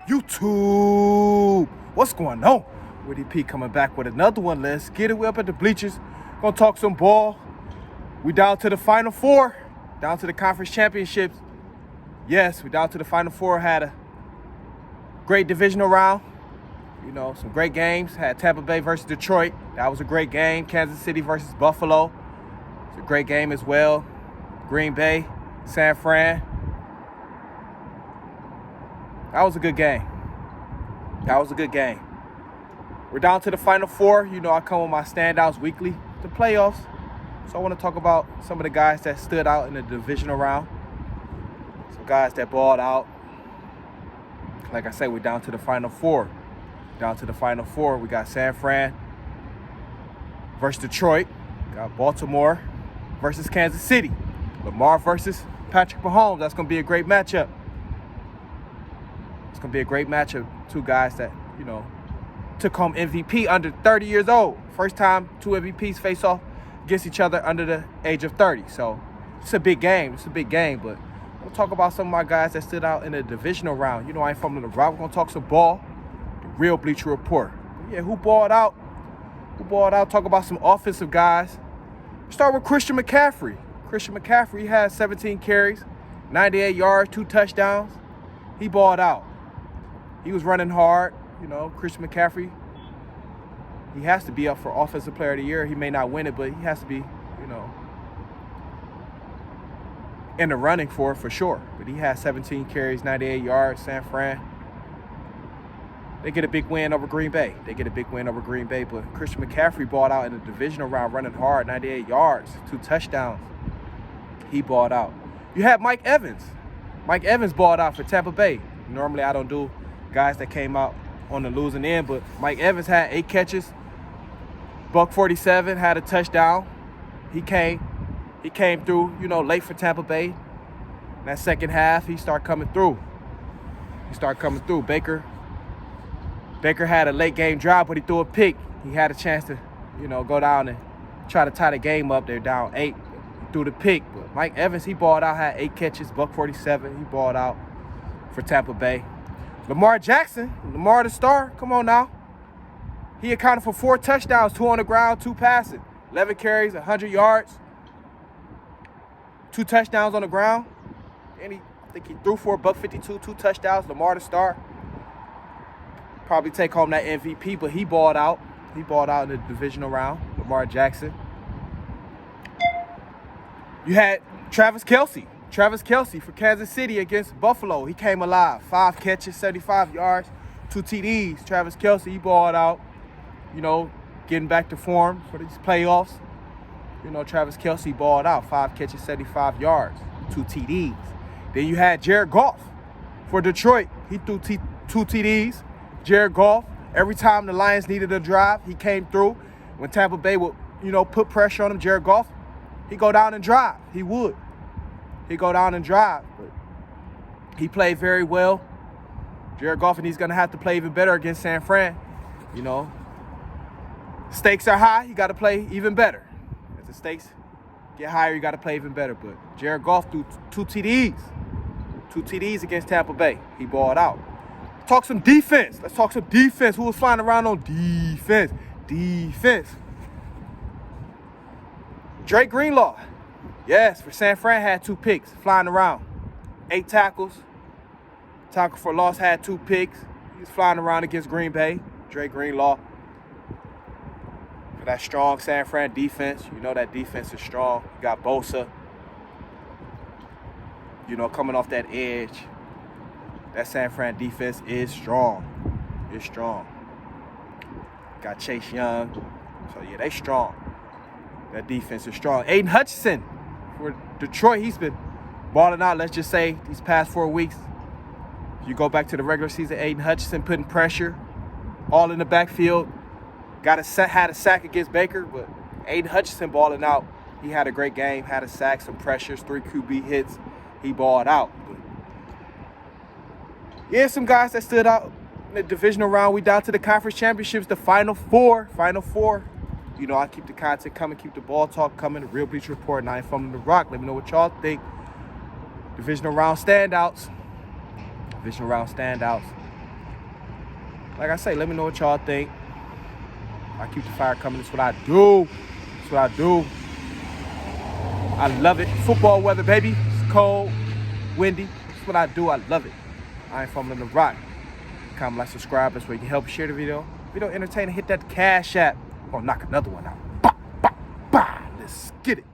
YouTube, what's going on? Witty P coming back with another one. Let's get it. We're up at the bleachers. Gonna talk some ball. We down to the Final Four. Down to the conference championships. Yes, we down to the Final Four. Had a great divisional round. You know, some great games. Had Tampa Bay versus Detroit. That was a great game. Kansas City versus Buffalo. It's a great game as well. Green Bay, San Fran. That was a good game. That was a good game. We're down to the Final Four. You know, I come with my Standouts weekly, the playoffs. So I want to talk about some of the guys that stood out in the divisional round. Some guys that balled out. Like I said, we're down to the Final Four. Down to the Final Four. We got San Fran versus Detroit. Got Baltimore versus Kansas City. Lamar versus Patrick Mahomes. That's going to be a great matchup. It's going to be a great matchup. Two guys that, you know, took home MVP under 30 years old. First time two MVPs face off against each other under the age of 30. So it's a big game. It's a big game. But we'll talk about some of my guys that stood out in the divisional round. You know, I ain't from the rock. We're going to talk some ball. The Real Bleacher Report. Yeah, who balled out? Who balled out? Talk about some offensive guys. Start with Christian McCaffrey. Christian McCaffrey had 17 carries, 98 yards, 2 touchdowns. He balled out. He was running hard. You know, Christian McCaffrey, he has to be up for Offensive Player of the Year. He may not win it, but he has to be, you know, in the running for it for sure. But he had 17 carries, 98 yards. San Fran, they get a big win over Green Bay. But Christian McCaffrey balled out in the divisional round running hard, 98 yards, 2 touchdowns. He balled out. You had Mike Evans. Mike Evans balled out for Tampa Bay. Normally I don't do guys that came out on the losing end, but Mike Evans had 8 catches, $147, had a touchdown. He came through, you know, late for Tampa Bay. In that second half, he started coming through. Baker had a late game drive, but he threw a pick. He had a chance to, you know, go down and try to tie the game up. They're down 8. He threw the pick. But Mike Evans, he balled out, had 8 catches, $147. He balled out for Tampa Bay. Lamar Jackson, Lamar the star, come on now. He accounted for 4 touchdowns, 2 on the ground, 2 passing, 11 carries, 100 yards, 2 touchdowns on the ground. And I think he threw for $152, 2 touchdowns. Lamar the star. Probably take home that MVP, but he balled out. He balled out in the divisional round, Lamar Jackson. You had Travis Kelce for Kansas City against Buffalo. He came alive. 5 catches, 75 yards, 2 TDs. Travis Kelce, he balled out, you know, getting back to form for these playoffs. You know, Travis Kelce balled out. 5 catches, 75 yards, 2 TDs. Then you had Jared Goff for Detroit. He threw 2 TDs. Jared Goff, every time the Lions needed a drive, he came through. When Tampa Bay would, you know, put pressure on him, Jared Goff, he'd go down and drive. He would. He'd go down and drive. But he played very well. Jared Goff, and he's going to have to play even better against San Fran. You know, stakes are high. You got to play even better. As the stakes get higher, you got to play even better. But Jared Goff threw 2 TDs. 2 TDs against Tampa Bay. He balled out. Talk some defense. Let's talk some defense. Who was flying around on defense? Drake Greenlaw. Yes, for San Fran, had 2 picks, flying around. 8 tackles. Tackle for loss, had 2 picks. He was flying around against Green Bay. Drake Greenlaw. For that strong San Fran defense. You know that defense is strong. You got Bosa. You know, coming off that edge. That San Fran defense is strong. It's strong. Got Chase Young. So, yeah, they strong. That defense is strong. Aiden Hutchinson for Detroit. He's been balling out, let's just say, these past 4 weeks. If you go back to the regular season, Aiden Hutchinson putting pressure all in the backfield. Had a sack against Baker, but Aiden Hutchinson balling out. He had a great game, had a sack, some pressures, 3 QB hits. He balled out. Yeah, some guys that stood out in the divisional round. We down to the conference championships, the Final Four. You know, I keep the content coming, keep the ball talk coming, the Real Bleacher Report, and I ain't from the rock. Let me know what y'all think. Divisional round standouts. Like I say, let me know what y'all think. I keep the fire coming. That's what I do. That's what I do. I love it. Football weather, baby. It's cold, windy. That's what I do. I love it. I ain't fumbling the rock. Comment, like, subscribe. That's where you can help share the video. Video entertaining. Hit that Cash App. Or knock another one out. Bah, bah, bah. Let's get it.